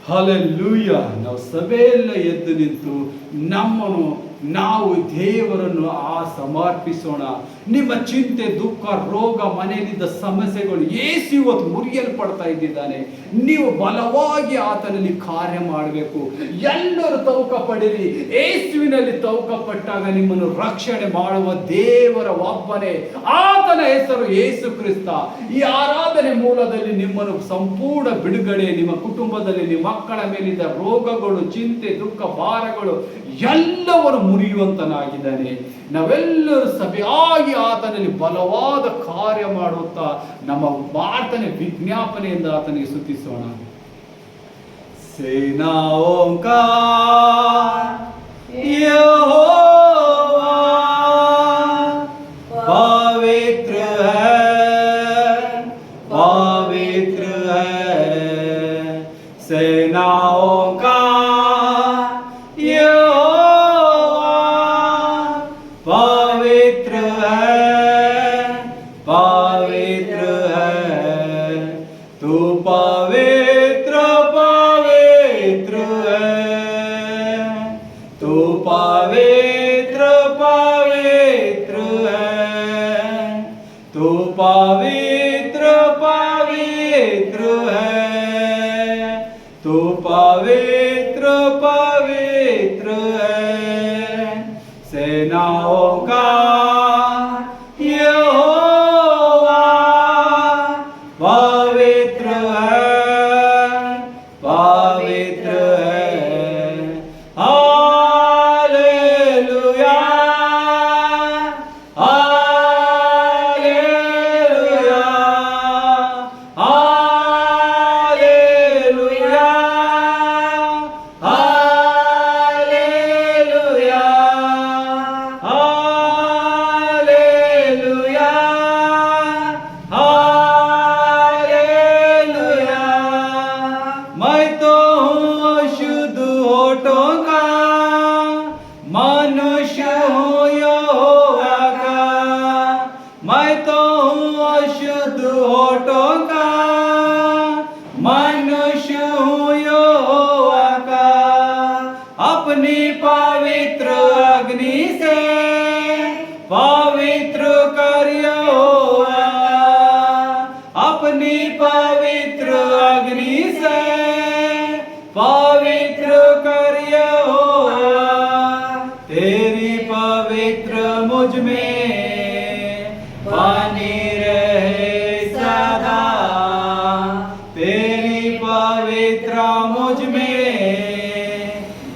Hallelujah. ನಾವು ಸಭೆಯೆಲ್ಲ ಎದ್ದು ನಿಂತು ನಮ್ಮನ್ನು ನಾವು ದೇವರನ್ನು ಸಮರ್ಪಿಸೋಣ. ನಿಮ್ಮ ಚಿಂತೆ, ದುಃಖ, ರೋಗ, ಮನೆಯಲ್ಲಿದ್ದ ಸಮಸ್ಯೆಗಳು ಯೇಸು ಇವತ್ತು ಮುರಿಯಲ್ಪಡ್ತಾ ಇದ್ದಾನೆ. ನೀವು ಬಲವಾಗಿ ಆತನಲ್ಲಿ ಕಾರ್ಯ ಮಾಡಬೇಕು. ಎಲ್ಲರೂ ತೌಕ ಪಡಿರಿ. ಯೇಸುವಿನಲ್ಲಿ ತೌಕ ಪಟ್ಟಾಗ ನಿಮ್ಮನ್ನು ರಕ್ಷಣೆ ಮಾಡುವ ದೇವರ ಒಬ್ಬನೇ, ಆತನ ಹೆಸರು ಯೇಸು ಕ್ರಿಸ್ತ. ಈ ಆರಾಧನೆ ಮೂಲದಲ್ಲಿ ನಿಮ್ಮನ್ನು ಸಂಪೂರ್ಣ ಬಿಡುಗಡೆ, ನಿಮ್ಮ ಕುಟುಂಬದಲ್ಲಿ ನಿಮ್ಮ ಮಕ್ಕಳ ಮೇಲಿದ್ದ ರೋಗಗಳು, ಚಿಂತೆ, ದುಃಖ, ಭಾರಗಳು ಎಲ್ಲವನ್ನು ಮುರಿಯುವಂತನಾಗಿದ್ದಾನೆ. ನಾವೆಲ್ಲರೂ ಸಭೆಯಾಗಿ ಆತನಲ್ಲಿ ಬಲವಾದ ಕಾರ್ಯ ಮಾಡುತ್ತಾ ನಮ್ಮ ಪ್ರಾರ್ಥನೆ ವಿಜ್ಞಾಪನೆಯಿಂದ ಆತನಿಗೆ ಸ್ತುತಿಸೋಣ. ಸೇನಾओं का यहोवा पवित्र है, पवित्र है. सेनाओं का पवित्र है, पवित्र है. तू पवित्र पवित्र है, तू पवित्र पवित्र है, तू पवित्र पवित्र है, तू पवित्र पवित्र है. सेनाओं का यहोवा पवित्र है, पवित्र है. Hallelujah, hallelujah, hallelujah, hallelujah, hallelujah, hallelujah. मैं तो हूँ शुद्ध होठों का, मनुष्य हूँ यहोवा का. मैं तो हूँ शुद्ध होठों का, मनुष्य हूँ यहोवा का. अपनी पवित्र अग्नि से पवित्र कर यहोवा. अपनी पवित्र अग्नि से पवित्र कर यहोवा. तेरी पवित्र मुझ में बनी रहे सदा. तेरी पवित्र मुझ में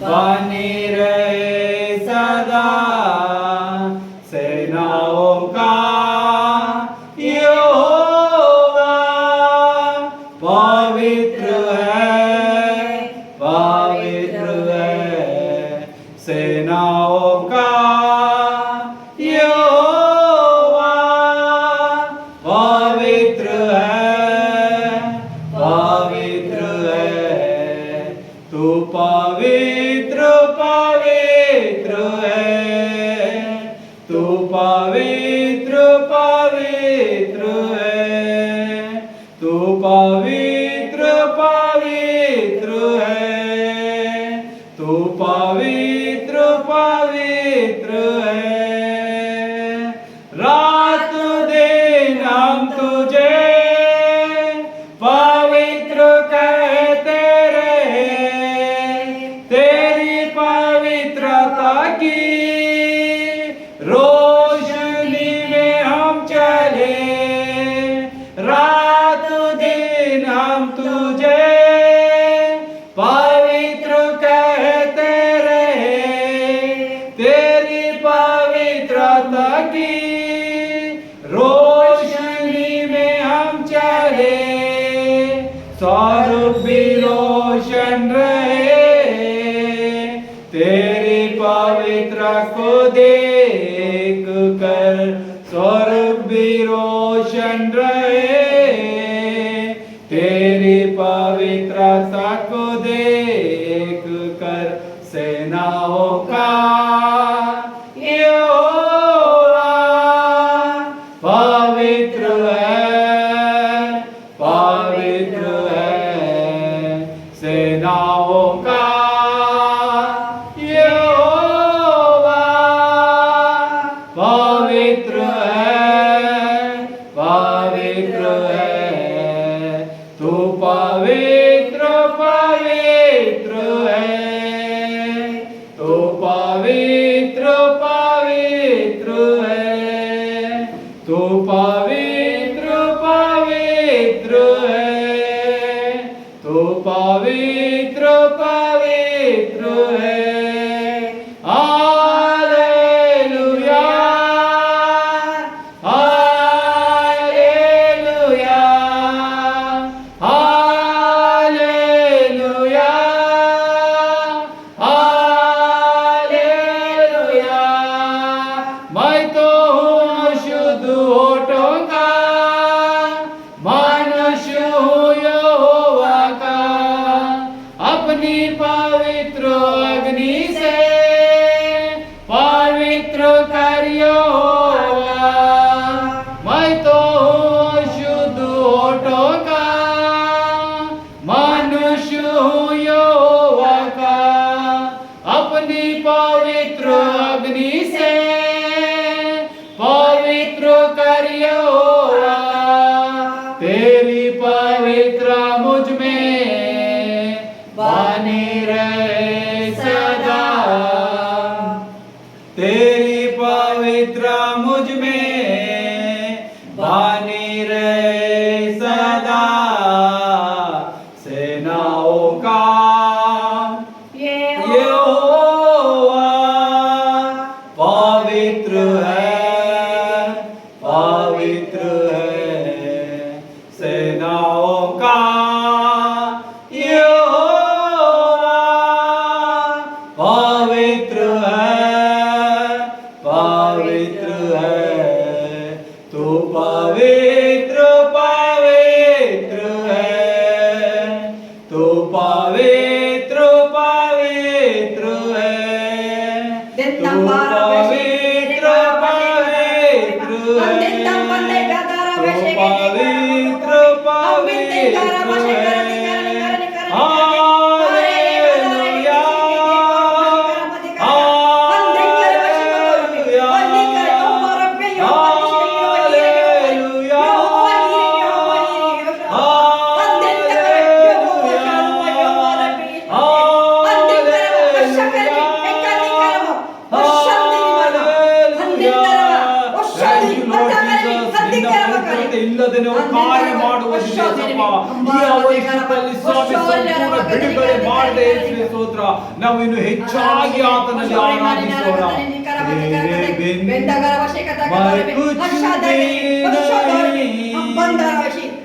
बनी रहे सदा. सेनाओं का यहोवा पवित्र है, पवित्र है. सेनाओं का यहोवा पवित्र है, पवित्र है. तू पवित्र पवित्र है, तू पवित्र पवित्र है, तू पवित्र पवित्र है, तू पवित्र पवित्र है. रात दिन हम तुझे पवित्र कहते रहे. तेरी पवित्रता की रोशनी में हम चले. रात दिन हम तुझे पवित्र कहते रहे. तेरी पवित्रता की रोशनी में हम चले. स्वरूप भी रोशन रहे. तेरी पवित्र को देख कर स्वरूप भी रोशन रहे. तेरी पवित्रता को देख कर सेनाओं का यहोवा पवित्र है, पवित्र है. सेनाओं का यहोवा पवित्र है, पवित्र है, तू पवित्र पवित्र है, तू पवित्र पवित्र है, तू पवित्र पवित्र है, तू पवित्र पवित्र है। Hallelujah, hallelujah, hallelujah, hallelujah. मैं तो हूँ शुद्ध होठों का, मनुष्य हूँ यहोवा का, अपनी पवित्र अग्नि से पवित्र कर यहोवा। मैं तो हूँ शुद्ध होठों का, मनुष्य हूँ यहोवा का, अपनी पवित्र अग्नि से पवित्र कर यहोवा। तेरी पवित्र मुझ में बनी रहे सदा, तेरी पवित्र मुझ में बनी रहे सदा। सेनाओं का यहोवा पवित्र है, पवित्र है, सेनाओं का यहोवा पवित्र है, पवित्र है, तू पवित्र पवित्र है, तू पवित्र पवित्र है, तू पवित्र पवित्र है, तू पवित्र पवित्र है। हालेलुया, हालेलुया, हालेलुया, ಇಲ್ಲದೆ ನಾವು ಕಾರ್ಯ ಮಾಡುವ ಸ್ತೋತ್ರ, ಈ ಅವಶ್ಯಕತೆಯಲ್ಲಿ ಸ್ವಾಮಿ ಸಂಪೂರ್ಣ ಬಿಡುಗಡೆ ಮಾಡದೆ ಯೇಸುವೆ ಸ್ತೋತ್ರ. ನಾವು ಇನ್ನು ಹೆಚ್ಚಾಗಿ ಆತನಲ್ಲಿ ಆರಾಧಿಸೋಣ. मैं कुछ भी नहीं,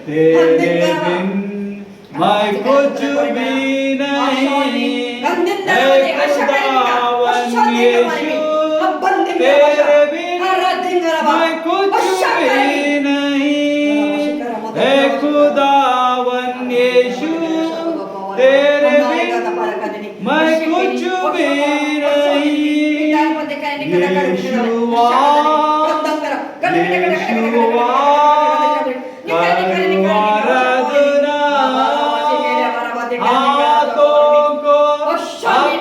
तेरे बिन मैं कुछ भी नहीं, हे खुदावन यीशु, तेरे बिन मैं कुछ भी नहीं। यीशुआ, यीशुआ, आराधना हाथों को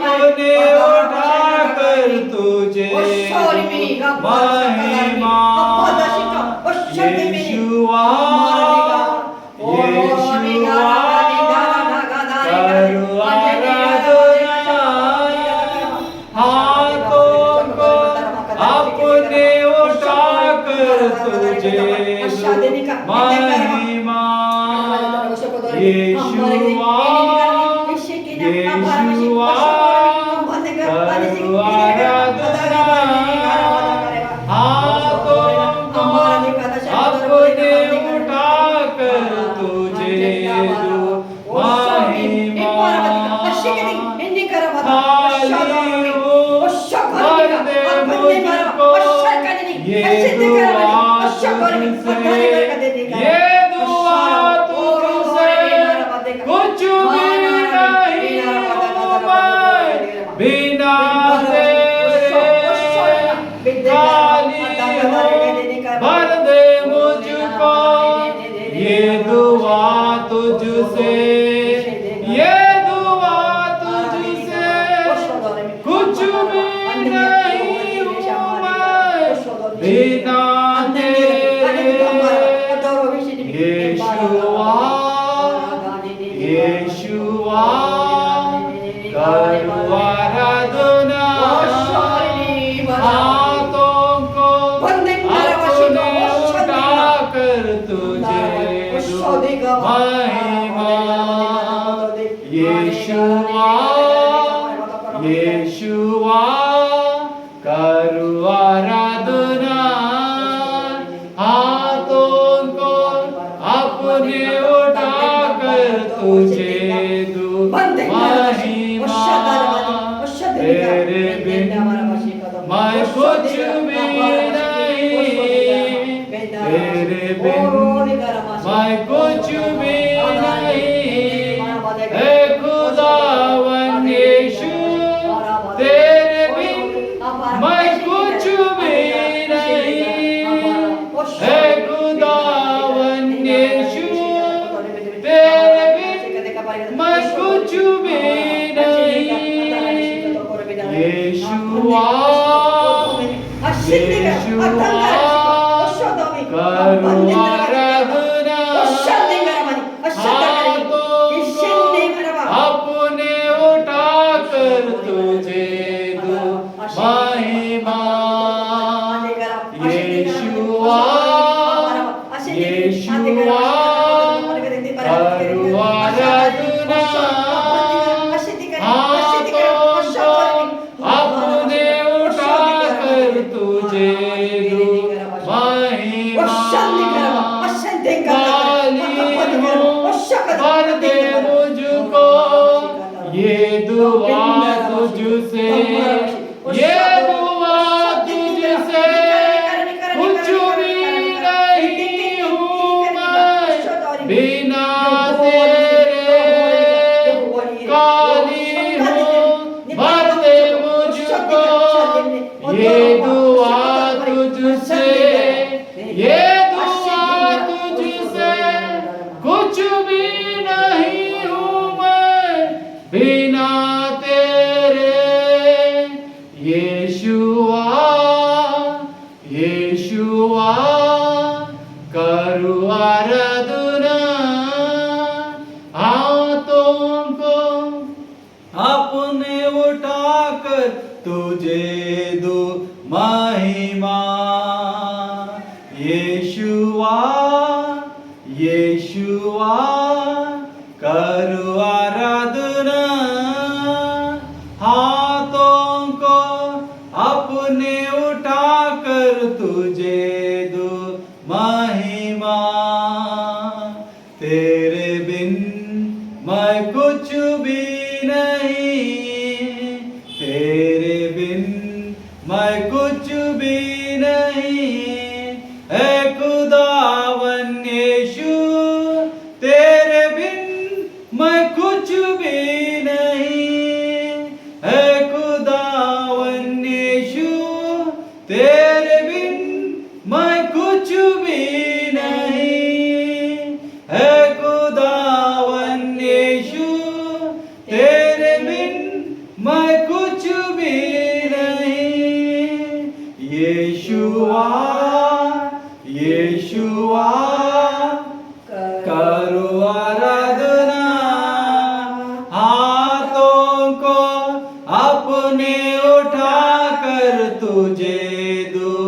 अपने उठाकर तुझे महिमा। यीशुआ, यीशुआ, करो आराधना हाथों को अपने उठाकर तुझे महिमा। यीशुआ, यीशुआ, करो आराधना हाथों को अपने उठाकर तुझे दो महिमा। खाली हो भर दे मुझको ये दुआ तुझसे, ये दुआ तुझसे, कुछ भी नहीं हूँ मैं बिना तेरे। खाली हो भर दे मुझको ये दुआ तुझसे, ये यीशुआ करो आराधना, हाथों को अपने उठाकर तुझे दूं महिमा। यीशुआ यीशुआ करो आराधना, हाथों को अपने उठाकर तुझे दूं महिमा। तेरे बिन मैं कुछ भी नहीं, तेरे बिन मैं कुछ भी नहीं, हे खुदावन यीशु तेरे बिन मैं कुछ भी नहीं, हे खुदावन यीशु तेरे बिन मैं कुछ भी नहीं। यीशुआ यीशुआ करो आराधना, अपने उठाकर तुझे दूं महिमा। यीशुआ यीशुआ करो आराधना, अपने उठाकर तुझे दूं महिमा। भर दे मुझको ये दुआ तुझसे, ये दुआ तुझसे, कुछ भी नहीं हूँ मैं बिना तेरे, खाली हूँ। भर दे मुझको ये दुआ तुझसे, ये दुआ तुझसे, कुछ भी नहीं हूँ मैं बिना तेरे। यीशुआ यीशुआ करो आराधना, हाथों को अपने उठाकर तुझे दूं महिमा। यीशुआ यीशुआ करो आराधना, हाथों को अपने उठाकर तुझे दूं महिमा। तेरे बिन मैं कुछ भी नहीं, तेरे बिन मैं कुछ भी नहीं, हे खुदावन यीशु तेरे बिन मैं कुछ भी नहीं, हे खुदावन यीशु तेरे बिन मैं कुछ भी नहीं, हे खुदावन यीशु तेरे बिन मैं कुछ भी नहीं। यीशुआ यीशुआ करो आराधना, हाथों को अपने उठाकर तुझे दूं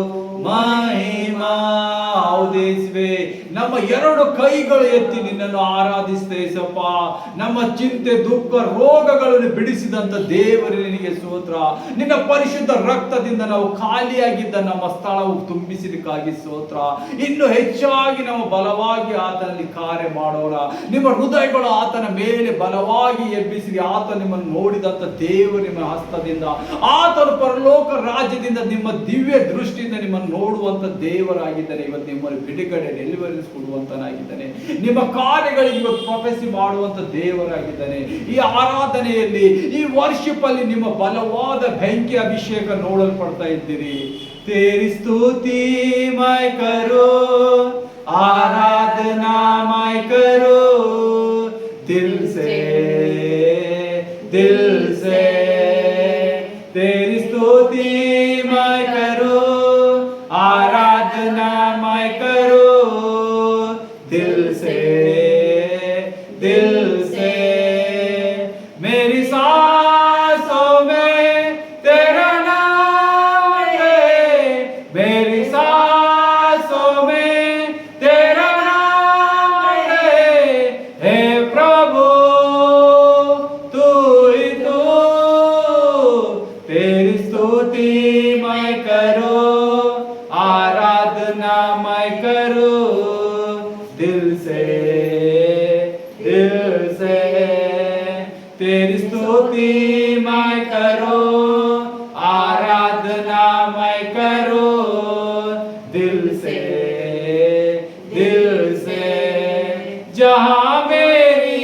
महिमा। ಹೌದೇಸುವೆ, ನಮ್ಮ ಎರಡು ಕೈಗಳು ಎತ್ತಿ ನಿನ್ನನ್ನು ಆರಾಧಿಸ್ತೇವೆ ಯೇಸಪ್ಪ. ನಮ್ಮ ಚಿಂತೆ ದುಃಖ ರೋಗಗಳನ್ನು ಬಿಡಿಸಿದಂತ ದೇವರೇ ನಿನಗೆ ಸ್ತೋತ್ರ. ನಿನ್ನ ಪರಿಶುದ್ಧ ರಕ್ತದಿಂದ ನಾವು ಖಾಲಿಯಾಗಿದ್ದ ನಮ್ಮ ಸ್ಥಳವು ತುಂಬಿಸಿದಕ್ಕಾಗಿ ಸ್ತೋತ್ರ. ಇನ್ನು ಹೆಚ್ಚಾಗಿ ನಾವು ಬಲವಾಗಿ ಆತನಲ್ಲಿ ಕಾರ್ಯ ಮಾಡೋಣ. ನಿಮ್ಮ ಹೃದಯಗಳು ಆತನ ಮೇಲೆ ಬಲವಾಗಿ ಎಬ್ಬಿಸಿರಿ. ಆತ ನಿಮ್ಮನ್ನು ನೋಡಿದಂತ ದೇವರು ನಿಮ್ಮ ಹಸ್ತದಿಂದ, ಆತನು ಪರಲೋಕ ರಾಜ್ಯದಿಂದ ನಿಮ್ಮ ದಿವ್ಯ ದೃಷ್ಟಿಯಿಂದ ನಿಮ್ಮನ್ನು ನೋಡುವಂತ ದೇವರಾಗಿದ್ದಾನೆ. ಇವತ್ತು ನಿಮ್ಮನ್ನು ಬಿಡುಗಡೆ ಡೆಲಿವರೀಸ್ ಕೊಡುವಂತನಾಗಿದ್ದಾನೆ. ನಿಮ್ಮ ಕಾರ್ಯಗಳಿಗೆ ಇವತ್ತು ಪ್ರೊಫೆಸಿ ಮಾಡುವಂತ ದೇವರಾಗಿದ್ದಾನೆ. ಈ ಆರಾಧನೆಯಲ್ಲಿ, ಈ ವರ್ಷಿಪ್ ಅಲ್ಲಿ ನಿಮ್ಮ ಬಲವಾದ ಬೆಂಕಿ ಅಭಿಷೇಕ ನೋಡಲ್ಪಡ್ತಾ ಇದ್ದೀರಿ. तेरी स्तुति मैं करो, आराधना मैं करो, दिल से तेरी स्तुति मैं करो, आराधना मैं करो, दिल से तेरी स्तुति मैं करो, आराधना मैं करो दिल से, दिल से। जहां मेरी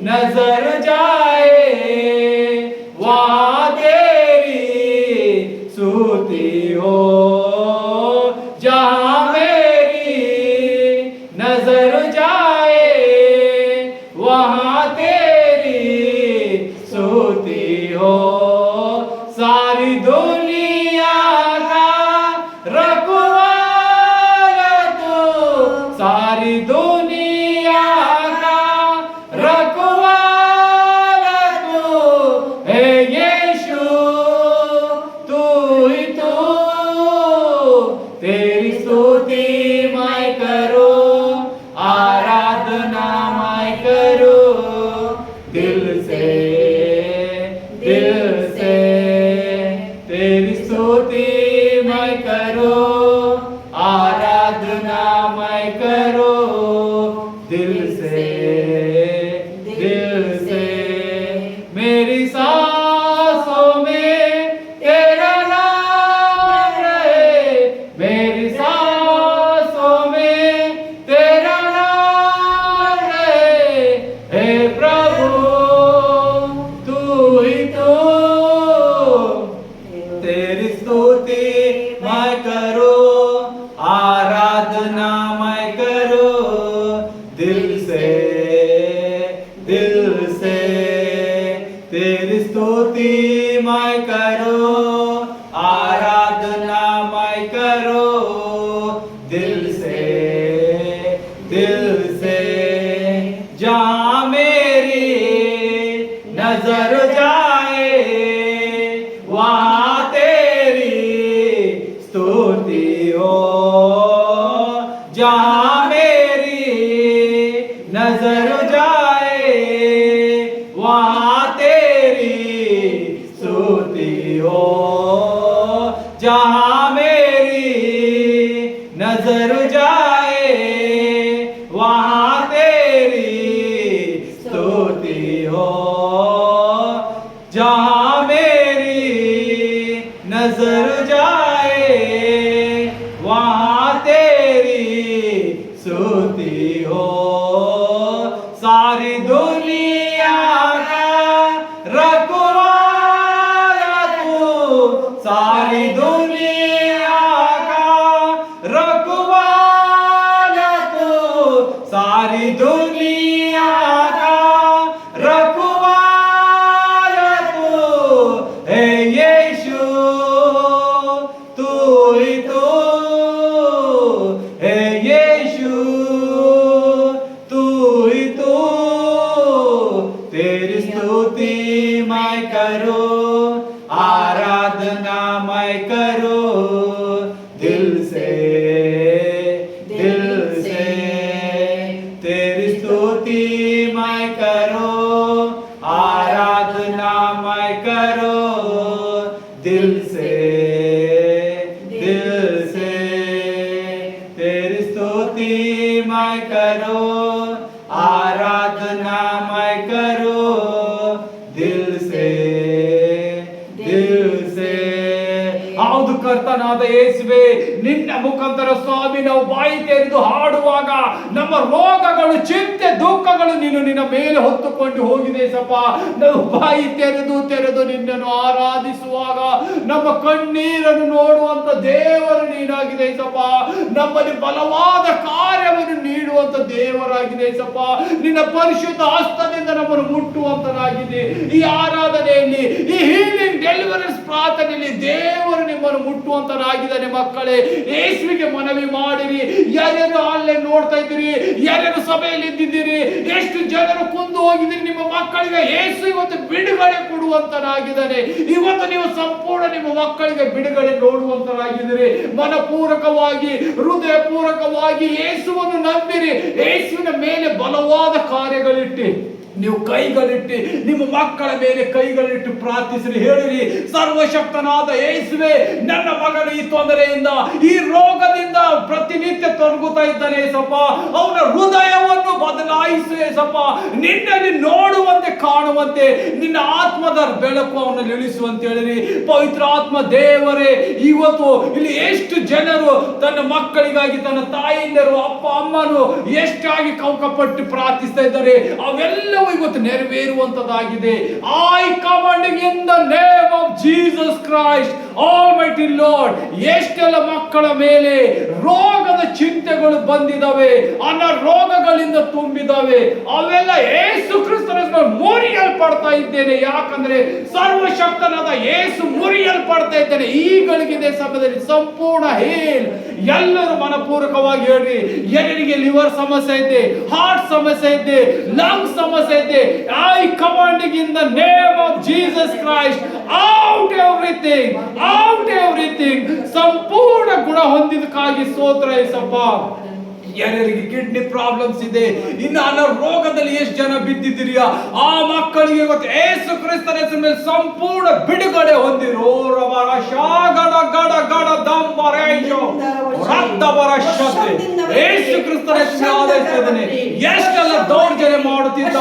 नजर जाए वहां तेरी स्तुति हो। जहां मेरी नजर जाए वहां तेरी स्तुति हो। सारी दुनिया का रखवाला तू, सारी दुनिया का रखवाला तू है यीशु, तू ही तू। तेरी स्तुति मैं करो, आराधना मैं करो दिल से, दिल से। तेरी स्तुति मैं करो, आराधना मैं करो दिल से, दिल से। मेरी सांसों में तेरा नाम रहे, मेरी सांसों में तेरा नाम रहे। हे प्रभु तू ही तू। तेरी स्तुति मैं करो, आराधना मैं करो दिल से, दिल से। तेरी स्तुति मैं करो, आराधना मैं करो दिल से, दिल से। जहां मेरी नजर जाए वहां तेरी स्तुति हो। जहां मेरी नजर जाए वहां तेरी स्तुति हो। जहां मेरी नजर जाए वहां तेरी स्तुति हो। जहां मेरी नजर जाए वहां तेरी स्तुति हो। सारी दुनिया का रखवाला तू, सारी दुनिया का रखवाला तू, सारी दुनिया का रखवाला तू है यीशु, तू ही तू है यीशु, तू ही तू। तेरी स्तुति मैं करो, आराधना मैं करो दिल से, दिल से। तेरी स्तुति मैं करो, आराधना मैं करो दिल से, दिल से। तेरी स्तुति मैं करो, आराधना मैं करो दिल से, दिल से। ಹೌದು ಕರ್ತನಾದ ಯೇಸುವೆ, ನಿನ್ನ ಮುಖಾಂತರ ಸ್ವಾಮಿ ನಾವು ಬಾಯಿ ತೆರೆದು ಹಾಡುವಾಗ ನಮ್ಮ ರೋಗಗಳು, ಚಿಂತೆ, ದುಃಖಗಳು ನೀನು ನಿನ್ನ ಮೇಲೆ ಹೊತ್ತುಕೊಂಡು ಹೋಗಿದೆ ಸಪ್ಪ. ನಾವು ಬಾಯಿ ತೆರೆದು ತೆರೆದು ನಿನ್ನನ್ನು ಆರಾಧಿಸುವಾಗ ನಮ್ಮ ಕಣ್ಣೀರನ್ನು ನೋಡುವಂತ ದೇವರು ನೀನಾಗಿದೆ ಸಪ್ಪ. ನಮ್ಮಲ್ಲಿ ಬಲವಾದ ಕಾರ್ಯವನ್ನು ನೀಡುವಂತ ದೇವರಾಗಿದೆ ಸಪ್ಪ. ನಿನ್ನ ಪರಿಶುದ್ಧ ಹಸ್ತದಿಂದ ನಮ್ಮನ್ನು ಮುಟ್ಟುವಂತನಾಗಿದೆ. ಈ ಆರಾಧನೆಯಲ್ಲಿ, ಈ ಹೀಲಿಂಗ್ ಡೆಲಿವರೆನ್ಸ್ ಪ್ರಾರ್ಥನೆಯಲ್ಲಿ ದೇವರು ನಿಮ್ಮನ್ನು ಮುಟ್ಟುವಂತನಾಗಿದ್ದಾನೆ. ಮಕ್ಕಳೇ, ಯೇಸುವಿಗೆ ಮನವಿ ಮಾಡಿರಿ. ಯಾರ್ಯಾರು ಆನ್ಲೈನ್ ನೋಡ್ತಾ ಇದ್ದೀರಿ, ಯಾರ್ಯಾರು ಸಭೆಯಲ್ಲಿ ಇದ್ದಿದ್ದೀರಿ, ಎಷ್ಟು ಜನರು ಕುಂದು ಹೋಗಿದ್ದೀರಿ, ನಿಮ್ಮ ಮಕ್ಕಳಿಗೆ ಯೇಸು ಇವತ್ತು ಬಿಡುಗಡೆ ಕೊಡುವಂತನಾಗಿದ್ದಾನೆ. ಇವತ್ತು ನೀವು ಸಂಪೂರ್ಣ ನಿಮ್ಮ ಮಕ್ಕಳಿಗೆ ಬಿಡುಗಡೆ ನೋಡುವಂತರಾಗಿದ್ದೀರಿ. ಮನಪೂರ್ವಕವಾಗಿ, ಹೃದಯ ಪೂರ್ವಕವಾಗಿ ಯೇಸುವನ್ನು ನಂಬಿರಿ. ಯೇಸುವಿನ ಮೇಲೆ ಬಲವಾದ ಕಾರ್ಯಗಳಿಟ್ಟು ನೀವು ಕೈಗಳಿಟ್ಟು ನಿಮ್ಮ ಮಕ್ಕಳ ಮೇಲೆ ಕೈಗಳಿಟ್ಟು ಪ್ರಾರ್ಥಿಸಿರಿ. ಹೇಳಿರಿ, ಸರ್ವಶಕ್ತನಾದ ಯೇಸುವೆ, ನನ್ನ ಮಗನ ಈ ತೊಂದರೆಯಿಂದ, ಈ ರೋಗ ರೋಗದಿಂದ ಪ್ರತಿನಿತ್ಯ ತೊಡಗುತ್ತಾ ಇದ್ದಾನೆ ಏಸಪ್ಪ, ಅವನ ಹೃದಯವನ್ನು ಬದಲಾಯಿಸು ಏಸಪ್ಪ. ನಿನ್ನಲ್ಲಿ ನೋಡುವಂತೆ ಕಾಣುವಂತೆ ನಿನ್ನ ಆತ್ಮದ ಬೆಳಕು ಅವನಲ್ಲಿ ಇಳಿಸುವಂತ ಹೇಳಿರಿ. ಪವಿತ್ರ ಆತ್ಮ ದೇವರೇ, ಇವತ್ತು ಇಲ್ಲಿ ಎಷ್ಟು ಜನರು ತನ್ನ ಮಕ್ಕಳಿಗಾಗಿ, ತನ್ನ ತಾಯಿಯಂದರು, ಅಪ್ಪ ಅಮ್ಮನು ಎಷ್ಟಾಗಿ ಕೌಕಪಟ್ಟು ಪ್ರಾರ್ಥಿಸ್ತಾ ಇದ್ದಾರೆ, ಅವೆಲ್ಲವೂ ಇವತ್ತು ನೆರವೇರುವಂತದ್ದಾಗಿದೆ. I commanding in the name of Jesus Christ almighty Lord. ಎಷ್ಟೆಲ್ಲ ಮಕ್ಕಳ ಮೇಲೆ ರೋಗದ ಚಿಂತೆಗಳು ಬಂದಿದ್ದಾವೆ, ಅನಾರೋಗಗಳಿಂದ ತುಂಬಿದಾವೆ, ಅವೆಲ್ಲ ಯೇಸು ಕ್ರಿಸ್ತನ ಮುರಿಯಲ್ಪಡ್ತಾ ಇದ್ದೇನೆ. ಯಾಕಂದ್ರೆ ಸರ್ವಶಕ್ತನಾದ ಯೇಸು ಮುರಿಯಲ್ಪಡ್ತಾ ಇದ್ದೇನೆ. ಈಗಳಿಗಿದೆ ಸಮಯದಲ್ಲಿ ಸಂಪೂರ್ಣ ಹೇಲ್. ಎಲ್ಲರೂ ಮನಪೂರ್ವಕವಾಗಿ ಹೇಳ್ರಿ. ಎಲ್ಲರಿಗೆ ಲಿವರ್ ಸಮಸ್ಯೆ ಇದೆ, ಹಾರ್ಟ್ ಸಮಸ್ಯೆ ಇದೆ, ಲಂಗ್ ಸಮಸ್ಯೆ ಇದೆ, I commanding in the name of Jesus Christ out everything, out everything. ಸಂಪೂರ್ಣ ಗುಣ ಹೊಂದಿದಕ್ಕಾಗಿ ಸ್ತೋತ್ರ ಯೇಸಪ್ಪ. ಯಾರ್ಯಾರಿಗೆ ಕಿಡ್ನಿ ಪ್ರಾಬ್ಲಮ್ಸ್ ಇದೆ, ಇನ್ನು ಅನಾರೋಗದಲ್ಲಿ ಎಷ್ಟು ಜನ ಬಿದ್ದಿದ್ದೀರಿಯಾ, ಆ ಮಕ್ಕಳಿಗೆ ಇವತ್ತು ಯೇಸು ಕ್ರಿಸ್ತನ ಹೆಸರಿನಲ್ಲಿ ಸಂಪೂರ್ಣ ಬಿಡುಗಡೆ ಹೊಂದಿರೋ. ರವರ ಶಾಗಡ ಗಡ ಗಡ ದಂಬರೇಯೋ ರಕ್ತವರ ಶಕ್ತಿ ಯೇಸು ಕ್ರಿಸ್ತನ ಹೆಸರಿನಲ್ಲಿ ಆದೇಶಿಸಿದ್ದೇನೆ. ಎಷ್ಟೆಲ್ಲ ದೌರ್ಜನ್ಯ ಮಾಡುತ್ತಿದ್ದ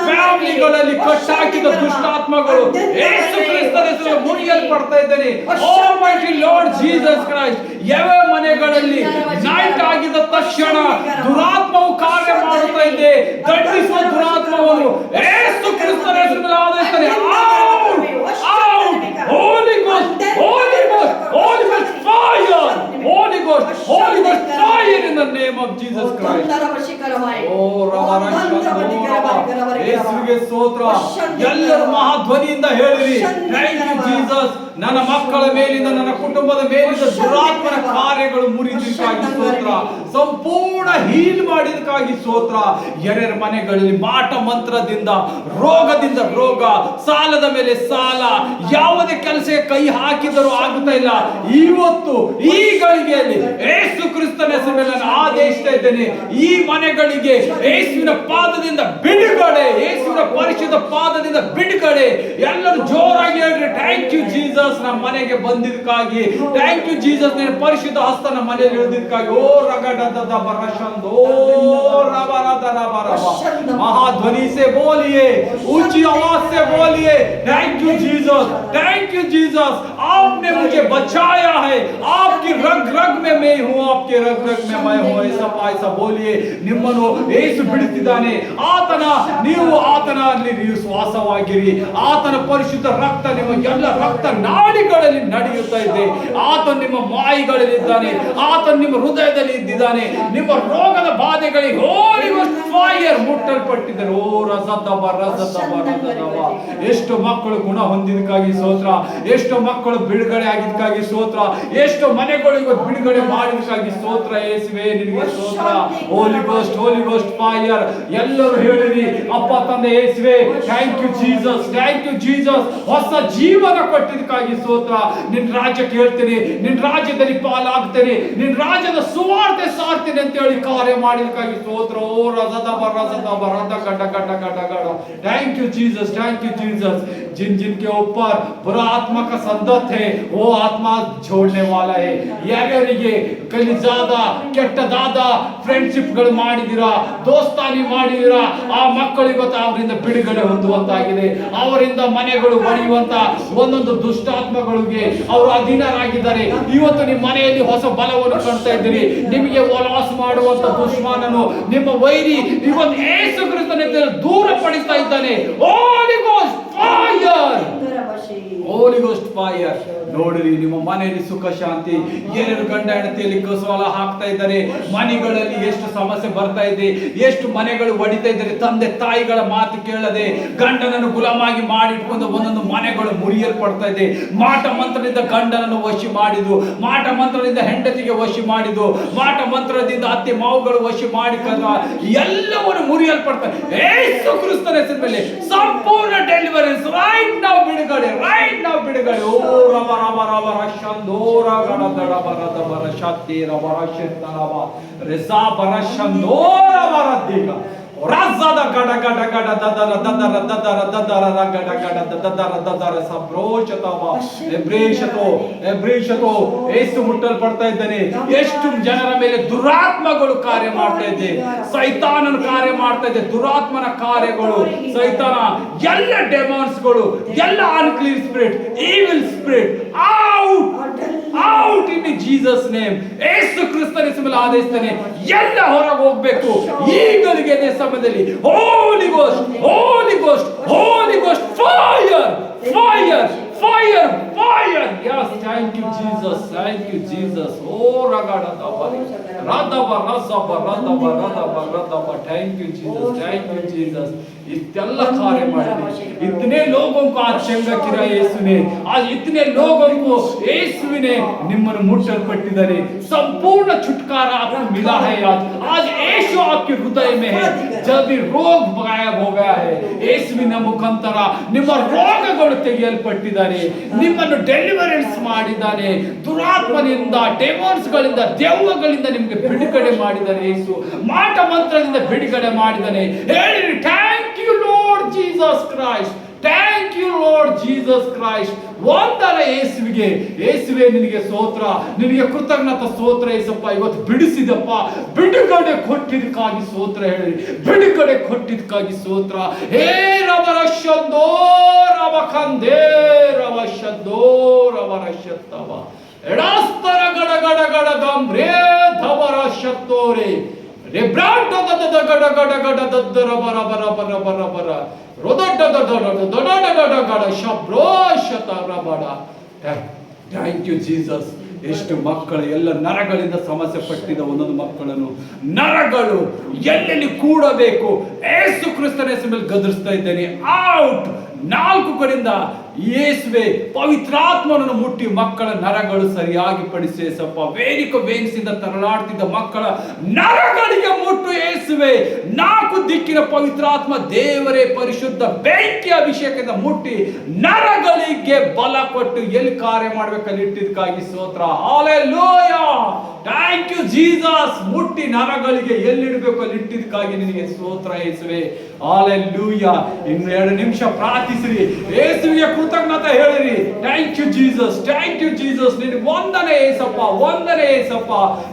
ಫ್ಯಾಮಿಲಿಗಳಲ್ಲಿ ಕಟ್ಟಾಕಿದ ದುಷ್ಟಾತ್ಮಗಳು ಯೇಸು ಕ್ರಿಸ್ತನ ಹೆಸರಿನಲ್ಲಿ ಮುರಿಯಲ್ಪಡ್ತಾ ಇದ್ದೇನೆ. Almighty lord Jesus Christ. ಯಾವ ಮನೆಗಳಲ್ಲಿ ನೈಟ್ ಆಗಿದ ತಕ್ಷಣ ದುರಾತ್ಮವು ಕಾರ್ಯ ಮಾಡುತ್ತಾ ಇದೆ, ದಂಡಿಸುವ ದುರಾತ್ಮವನ್ನು ಯೇಸು ಕ್ರಿಸ್ತನ ಹೆಸರಿನಲ್ಲಿ ಆದೇಶಿಸುತ್ತೇನೆ. Holy Ghost, Holy Ghost, Holy Ghost fire, Holy Ghost, Holy Ghost fire in the name of Jesus Christ. ಯೇಸುವಿಗೆ ಸ್ತೋತ್ರ. ಎಲ್ಲರೂ ಮಹಾಧ್ವನಿಯಿಂದ ಹೇಳಿರಿ, ಥ್ಯಾಂಕ್ ಯು ಜೀಸಸ್. ನನ್ನ ಮಕ್ಕಳ ಮೇಲಿಂದ, ನನ್ನ ಕುಟುಂಬದ ಮೇಲಿಂದ ದುರಾತ್ಮನ ಕಾರ್ಯಗಳು ಮುರಿದಕ್ಕಾಗಿ ಸ್ತೋತ್ರ. ಸಂಪೂರ್ಣ ಹೀಲ್ ಮಾಡಿದಕ್ಕಾಗಿ ಸ್ತೋತ್ರ. ಯಾರ್ಯಾರ ಮನೆಗಳಲ್ಲಿ ಮಾಟ ಮಂತ್ರದಿಂದ, ರೋಗದಿಂದ ರೋಗ, ಸಾಲದ ಮೇಲೆ ಸಾಲ, ಯಾವುದೇ ಕೆಲಸಕ್ಕೆ ಕೈ ಹಾಕಿದರೂ ಆಗುತ್ತಾ ಇಲ್ಲ, ಇವತ್ತು ಈ ಗಳಿಗೆಯಲ್ಲಿ ಯೇಸು ಕ್ರಿಸ್ತನ ಹೆಸರಿನಲ್ಲಿ ನಾನು ಆದೇಶಿಸ್ತಾ ಇದ್ದೇನೆ. ಈ ಮನೆಗಳಿಗೆ ಯೇಸುವಿನ ಪಾದದಿಂದ ಬಿಡುಗಡೆ, ಯೇಸುವಿನ ಪರಿಶುದ್ಧ ಪಾದದಿಂದ ಬಿಡುಗಡೆ. ಎಲ್ಲರೂ ಜೋರಾಗಿ ಹೇಳ್ರಿ, ಥ್ಯಾಂಕ್ ಯು ಜೀಸಸ್ ನಮ್ಮ ಮನೆಗೆ ಬಂದಿದ್ದಕ್ಕಾಗಿ, ಥ್ಯಾಂಕ್ ಯು ಜೀಸಸ್ ನಿನ್ನ ಪರಿಶುದ್ಧ ಹಸ್ತ ನಮ್ಮ ಮನೆಯಲ್ಲಿ ಇಳಿದಿದ್ದಕ್ಕಾಗಿ. ಓ ರಗಡದ ಬರಶಂದ್, ಓ ರಬರದ ರಬರಬ. महाध्वनि से बोलिए, ऊंची आवाज से बोलिए, thank you Jesus, thank you Jesus. आपने मुझे बचाया है, आपकी रग रग में मैं हूँ, आपके रग रग में मैं हूँ. ऐसा बोलिए. ನಿಮ್ಮನ್ನು ಯೇಸು ಬಿಡುತ್ತಿದ್ದಾನೆ. ಆತನ ನೀವು ಆತನಲ್ಲಿ ನೀವು ಶ್ವಾಸವಾಗಿರಿ. ಆತನ ಪರಿಶುದ್ಧ ರಕ್ತ ನಿಮ್ಮ ಎಲ್ಲ ರಕ್ತ ನಾಡಿಗಳಲ್ಲಿ ನಡೆಯುತ್ತಾ ಇದೆ. ಆತನ ನಿಮ್ಮ ಮಾಯಿಗಳಲ್ಲಿ ಇದ್ದಾನೆ, ಆತನ ನಿಮ್ಮ ಹೃದಯದಲ್ಲಿ ಇದ್ದಾನೆ. ನಿಮ್ಮ ರೋಗದ ಬಾಧೆಗಳಿಗೆ ಹೋಲಿ ಫೈರ್ ಮುಟ್ಟಲ್ಪಟ್ಟಿದ್ದಾರೆ. ಓ ರಸದಬ ರಸದಬ ರಸದಬ. ಎಷ್ಟು ಮಕ್ಕಳು ಗುಣ ಹೊಂದಿದಕ್ಕಾಗಿ ಸ್ತೋತ್ರ, ಎಷ್ಟು ಮಕ್ಕಳು ಬಿಡುಗಡೆ ಆಗಿದ್ದಕ್ಕಾಗಿ ಸ್ತೋತ್ರ, ಎಷ್ಟು ಮನೆಗಳು ಇವತ್ತು ಬಿಡುಗಡೆ ಮಾಡಿದಕ್ಕಾಗಿ ಸ್ತೋತ್ರ. ಯೇಸುವೇ ನಿನಗೆ ಸ್ತೋತ್ರ. Holy ghost, holy ghost fire. ಎಲ್ಲರೂ ಹೇಳಿರಿ, ಅಪ್ಪ ತಂದೆ ಯೇಸುವೇ, thank you Jesus, thank you Jesus. ಹೊಸ ಜೀವನ ಕೊಟ್ಟಿದ್ದಕ್ಕಾಗಿ ಸ್ತೋತ್ರ. ನಿನ್ನ ರಾಜ್ಯಕ್ಕೆ ಹೇಳ್ತೀನಿ, ನಿನ್ನ ರಾಜ್ಯದಲ್ಲಿ ಪಾಲಾಗ್ತೇನೆ, ನಿನ್ನ ರಾಜ್ಯದ ಸುವಾರ್ತೆ ಸಾರ್ತೀನಿ ಅಂತ ಹೇಳಿ ಕಾರ್ಯ ಮಾಡಿದಕ್ಕಾಗಿ ಸ್ತೋತ್ರ. ಓ ರಸದಬ ರಸದಬ ರಸ ಗಡ ಗಡ ಗಡ ಗಡ. Thank you Jesus, thank you Jesus. जिन जिन के ऊपर बुरा आत्मा का संदत है, वो आत्मा छोड़ने वाला है. ಯಾರ್ಯಾರಿಗೆ ಕಲಿಜಾದ ಕೆಟ್ಟದಾದ ಫ್ರೆಂಡ್ಶಿಪ್ ಗಳು ಮಾಡಿದಿರಾ, ದೋಸ್ತಾನಿ ಮಾಡಿದಿರಾ, ಆ ಮಕ್ಕಳು ಇವತ್ತು ಅವರಿಂದ ಬಿಡುಗಡೆ ಹೊಂದುವಂತಾಗಿದೆ. ಅವರಿಂದ ಮನೆಗಳು ಒಡೆಯುವಂತ ಒಂದೊಂದು ದುಷ್ಟಾತ್ಮಗಳಿಗೆ ಅವರು ಅಧೀನರಾಗಿದ್ದಾರೆ. ಇವತ್ತು ನಿಮ್ಮ ಮನೆಯಲ್ಲಿ ಹೊಸ ಬಲವನ್ನು ಕಾಣ್ತಾ ಇದ್ದೀರಿ. ನಿಮಗೆ ಲಾಸ್ ಮಾಡುವಂತ ದುಶ್ಮನನು, ನಿಮ್ಮ ವೈರಿ ಇವತ್ತು ಯೇಸು ಕ್ರಿಸ್ತನ ದೂರ ಪಡಿಸ್ತಾ ಇದ್ದಾನೆ. ಹೋಲಿ ಗೋಸ್ಟ್ ಫೈರ್, ಹೋಲಿ ಗೋಸ್ಟ್ ಫೈರ್. ನೋಡಿರಿ, ನಿಮ್ಮ ಮನೆಯಲ್ಲಿ ಸುಖ ಶಾಂತಿ. ಎರಡು ಗಂಡ ಹೆಂಡತಿಯಲ್ಲಿ ಕಸವಾಲ ಹಾಕ್ತಾ ಇದ್ದಾರೆ, ಮನೆಗಳಲ್ಲಿ ಎಷ್ಟು ಸಮಸ್ಯೆ ಬರ್ತಾ ಇದೆ, ಎಷ್ಟು ಮನೆಗಳು ಒಡಿತಾ ಇದ್ದಾರೆ. ತಂದೆ ತಾಯಿಗಳ ಮಾತು ಕೇಳದೆ ಗಂಡನನ್ನು ಗುಲಾಮಾಗಿ ಮಾಡಿಟ್ಕೊಂಡು ಒಂದೊಂದು ಮನೆಗಳು ಮುರಿಯಲ್ಪಡ್ತಾ ಇದೆ. ಮಾಟ ಮಂತ್ರದಿಂದ ಗಂಡನನ್ನು ವಶಿ ಮಾಡಿದ್ದು, ಮಾಟ ಮಂತ್ರದಿಂದ ಹೆಂಡತಿಗೆ ವಶಿ ಮಾಡಿದ್ದು, ಮಾಟ ಮಂತ್ರದಿಂದ ಅತ್ತೆ ಮಾವುಗಳು ವಶಿ ಮಾಡಿ ಎಲ್ಲವನ್ನು ಮುರಿಯಲ್ಪಡ್ತಾರೆ. ಯೇಸು ಕ್ರಿಸ್ತನ ಹೆಸರಿನಲ್ಲಿ ಸಂಪೂರ್ಣ ಡೆಲಿವರೆನ್ಸ್ ರೈಟ್ ನಾವು ಬಿಡುಗಡೆ, ರೈಟ್ ನಾವು ಬಿಡುಗಡೆ. ಓ ರವ ರವ ರವ ರಶಂದೋರ ಗಡದಡ ಬರದ ಬರ ಶಕ್ತಿ ರವ ರಶಂತ ರವ ರೆಸಾ ಬರ ಶಂದೋರ ಬರದೀಗ. ರಾಜದ ಗಡ ಗಡ ಗಡ ದದರ ದದರ ದದರ ದದರ ಗಡ ಗಡ ದದರ ದದರ ಸಬ್ರೋಷತವ ಎಬ್ರೇಷತೋ ಏಸು ಮುಟ್ಟಲ್ಪಡ್ತಾ ಇದ್ದಾನೆ. ಎಷ್ಟು ಜನರ ಮೇಲೆ ದುರಾತ್ಮಗಳು ಕಾರ್ಯ ಮಾಡ್ತಾ ಇದೆ, ಸೈತಾನನ ಕಾರ್ಯ ಮಾಡ್ತಾ ಇದೆ, ದುರಾತ್ಮನ ಕಾರ್ಯಗಳು, ಸೈತಾನ ಎಲ್ಲ ಡೆಮಾನ್ಸ್ಗಳು, ಎಲ್ಲ unclean spirit, evil spirit, out in Jesus name. ಯೇಸು ಕ್ರಿಸ್ತನ ಹೆಸರಲ್ಲಿ ಆದೇಶಿಸ್ತೇನೆ, ಎಲ್ಲ ಹೊರಗೆ ಹೋಗ್ಬೇಕು ಈಗಲಿಗೆ ಸಮಯದಲ್ಲಿ. Holy ghost, holy ghost, holy ghost, fire, fire, fire, fire. Yes, thank you Jesus, thank you Jesus. Oh ragada dabari radaba rasaba radaba radaba radaba. Thank you Jesus, thank you Jesus. इतना कार्य मारे, इतने लोगों को आज चंगा किया यीशु ने, आज इतने लोगों को यीशु ने निम्न मुट्ठल पट्टिदारे, संपूर्ण छुटकारा आपको मिला है। आज यीशु आपके हृदय में है, जब भी रोग गायब हो गया है, ಯೇಸುವಿನ ಮುಖಾಂತರ ನಿಮ್ಮ ರೋಗಗಳು ತೆಗೆಯಲ್ಪಟ್ಟಿದ್ದಾರೆ, ನಿಮ್ಮನ್ನು ಡೆಲಿವರೆನ್ಸ್ ಮಾಡಿದ್ದಾನೆ, ದುರಾತ್ಮನಿಂದ, ಡೆಮಾನ್ಸ್ ಗಳಿಂದ, ದೆವ್ವಗಳಿಂದ ನಿಮಗೆ ಬಿಡುಗಡೆ ಮಾಡಿದ್ದಾನೆ ಯೇಸು, ಮಾಟ ಮಂತ್ರದಿಂದ ಬಿಡುಗಡೆ ಮಾಡಿದ್ದಾನೆ. ಹೇಳಿರಿ, thank you Lord Jesus Christ, thank you Lord Jesus Christ. ಒಂದರ ಯೇಸುವಿಗೆ, ಯೇಸುವೆ ನಿನಗೆ ಸ್ತೋತ್ರ, ನಿನಗೆ ಕೃತಜ್ಞತಾ ಸ್ತೋತ್ರ ಯೇಸಪ್ಪ. ಇವತ್ತು ಬಿಡಿಸಿದಪ್ಪ, ಬಿಡುಗಡೆ ಕೊಟ್ಟಿದ್ದಕ್ಕಾಗಿ ಸ್ತೋತ್ರ. ಹೇಳಿ, ಬಿಡುಗಡೆ ಕೊಟ್ಟಿದ್ದಕ್ಕಾಗಿ ಸ್ತೋತ್ರ. ಹೇ ರವರಶದ್ದೋ ರವಖಂದೇ ರವಶದ್ದೋ ರವರಶತ್ತವ ಎಡಸ್ತರ ಗಡ ಗಡ ಗಡ ಗಂಬ್ರೇ ಧವರಶತ್ತೋರೆ ರೇ ಬ್ರಾಂಡ ದದ ಗಡ ಗಡ ಗಡ ದದ್ದರ ಬರ ಬರ ಬರ ಬರ ಬರ ರೋದಡ್ಡ ದಡ ದಡ ಗಡ ಗಡ ಶಬ್ರೋಶತ ರಬಡ. Thank you Jesus. ಎಷ್ಟು ಮಕ್ಕಳು ಎಲ್ಲ ನರಗಳಿಂದ ಸಮಸ್ಯೆ ಪಟ್ಟಿದ ಒಂದೊಂದು ಮಕ್ಕಳನ್ನು ನರಗಳು ಎಲ್ಲೆಲ್ಲಿ ಕೂಡಬೇಕು ಯೇಸು ಕ್ರಿಸ್ತನ ಹೆಸರಿನಲ್ಲಿ ಗದರಿಸ್ತಾ ಇದ್ದೇನೆ. ಔಟ್. 4 ಕಡೆಯಿಂದ ಯೇಸುವೆ ಪವಿತ್ರಾತ್ಮನನ್ನು ಮುಟ್ಟಿ ಮಕ್ಕಳ ನರಗಳು ಸರಿಯಾಗಿ ಪಡಿಸಿ ಯೇಸಪ್ಪ. ವೇನಿಸಿಂದ ತರಲಾಡ್ತಿದ್ದ ಮಕ್ಕಳ ನರಗಳಿಗೆ ಮುಟ್ಟು ಯೇಸುವೆ. 4 ದಿಕ್ಕಿನ ಪವಿತ್ರಾತ್ಮ ದೇವರೇ ಪರಿಶುದ್ಧ ಬೆಂಕಿ ಅಭಿಷೇಕದಿಂದ ಮುಟ್ಟಿ ನರಗಳಿಗೆ ಬಲ ಕೊಟ್ಟು ಎಲ್ಲಿ ಕಾರ್ಯ ಮಾಡ್ಬೇಕಲ್ಲಿ ಇಟ್ಟಿದ್ದಕ್ಕಾಗಿ ಸ್ತೋತ್ರ. ಹಲ್ಲೆಲೂಯಾ. Thank you Jesus. ಮುಟ್ಟಿ ನರಗಳಿಗೆ ಎಲ್ಲಿಡಬೇಕು ಅಲ್ಲಿ ಇಟ್ಟಿದ್ದಕ್ಕಾಗಿ ನಿನಗೆ ಸ್ತೋತ್ರ ಯೇಸುವೆ. ಹಲ್ಲೆಲೂಯಾ. ಇನ್ನು 2 ನಿಮಿಷ ಪ್ರಾರ್ಥಿಸಿರಿ, ಯೇಸುವಿಗೆ ಕೃತಜ್ಞತೆ ಹೇಳಿರಿ. Thank you Jesus, thank you Jesus. ನಿನಗೆ ವಂದನೆ ಯೇಸಪ್ಪ, ವಂದನೆ ಯೇಸಪ್ಪ.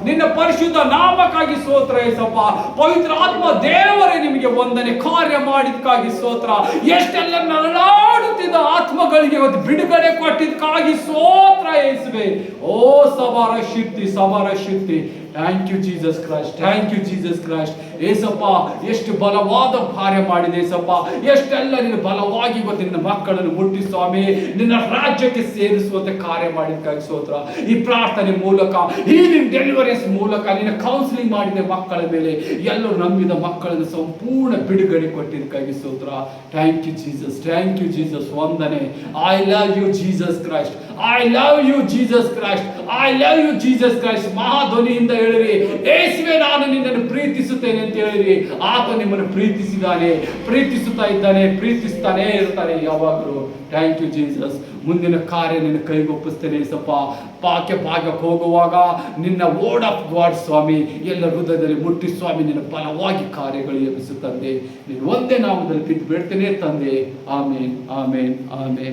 ನಿನ್ನ ಪರಿಶುದ್ಧ ನಾಮಕ್ಕಾಗಿ ಸ್ತೋತ್ರ ಯೇಸಪ್ಪ. ಪವಿತ್ರ ಆತ್ಮ ದೇವರೇ ನಿಮಗೆ ವಂದನೆ. ಕಾರ್ಯ ಮಾಡಿದಕ್ಕಾಗಿ ಸ್ತೋತ್ರ. ಎಷ್ಟೆಲ್ಲ ನರಳಾಡುತ್ತಿದ್ದ ಆತ್ಮಗಳಿಗೆ ಇವತ್ತು ಬಿಡುಗಡೆ ಕೊಟ್ಟಿದ್ದಕ್ಕಾಗಿ ಸ್ತೋತ್ರ ಯೇಸುವೆ. ಓ ಸಬಾರ ಶಕ್ತಿ, ಸಬಾರ ಶಕ್ತಿ. Thank you Jesus Christ, thank you Jesus Christ. ಏಸಪ್ಪ, ಎಷ್ಟು ಬಲವಾದ ಕಾರ್ಯ ಮಾಡಿದೆ ಏಸಪ್ಪ. ಎಷ್ಟೆಲ್ಲ ನೀನು ಬಲವಾಗಿ ಇವತ್ತು ನಿನ್ನ ಮಕ್ಕಳನ್ನು ಮುಟ್ಟಿ ಸ್ವಾಮಿ ನಿನ್ನ ರಾಜ್ಯಕ್ಕೆ ಸೇರಿಸುವಂತೆ ಕಾರ್ಯ ಮಾಡಿದಕ್ಕಾಗಿ ಸ್ತೋತ್ರ. ಈ ಪ್ರಾರ್ಥನೆ ಮೂಲಕ, ಹೀಲಿಂಗ್ ಡೆಲಿವರೆನ್ಸ್ ಮೂಲಕ ನಿನ್ನ ಕೌನ್ಸಿಲಿಂಗ್ ಮಾಡಿದ ಮಕ್ಕಳ ಮೇಲೆ, ಎಲ್ಲರೂ ನಂಬಿದ ಮಕ್ಕಳನ್ನು ಸಂಪೂರ್ಣ ಬಿಡುಗಡೆ ಕೊಟ್ಟಿದ್ದಕ್ಕಾಗಿ ಸ್ತೋತ್ರ. Thank you Jesus, thank you Jesus. ವಂದನೆ. I love you Jesus Christ, I love you Jesus Christ, I love you Jesus Christ. ಮಹಾಧ್ವನಿಯಿಂದ ಹೇಳಿರಿ, ಯೇಸುವೆ ನಾನು ನಿನ್ನನ್ನು ಪ್ರೀತಿಸುತ್ತೇನೆ ಅಂತ ಹೇಳಿರಿ. ಆತ ನಿಮ್ಮನ್ನು ಪ್ರೀತಿಸಿದ್ದಾನೆ, ಪ್ರೀತಿಸುತ್ತಾ ಇದ್ದಾನೆ, ಪ್ರೀತಿಸ್ತಾನೆ ಇರ್ತಾನೆ ಯಾವಾಗಲೂ. Thank you Jesus. ಮುಂದಿನ ಕಾರ್ಯ ನಿನ್ನ ಕೈಗೊಪ್ಪಿಸ್ತೇನೆ ಸಪ್ಪ. ಭಾಗ್ಯಕ್ಕೆ ಹೋಗುವಾಗ ನಿನ್ನ ವರ್ಡ್ ಆಫ್ ಗಾಡ್ ಸ್ವಾಮಿ ಎಲ್ಲ ಹೃದಯದಲ್ಲಿ ಮುಟ್ಟಿ ಸ್ವಾಮಿ ನಿನ್ನ ಬಲವಾಗಿ ಕಾರ್ಯಗಳು ಎಬ್ಬಿಸು ತಂದೆ. ನೀನು ಒಂದೇ ನಾಮದಲ್ಲಿ ಬಿಟ್ಟು ಬಿಡ್ತೇನೆ ತಂದೆ. ಆಮೇನ್, ಆಮೇನ್, ಆಮೇನ್.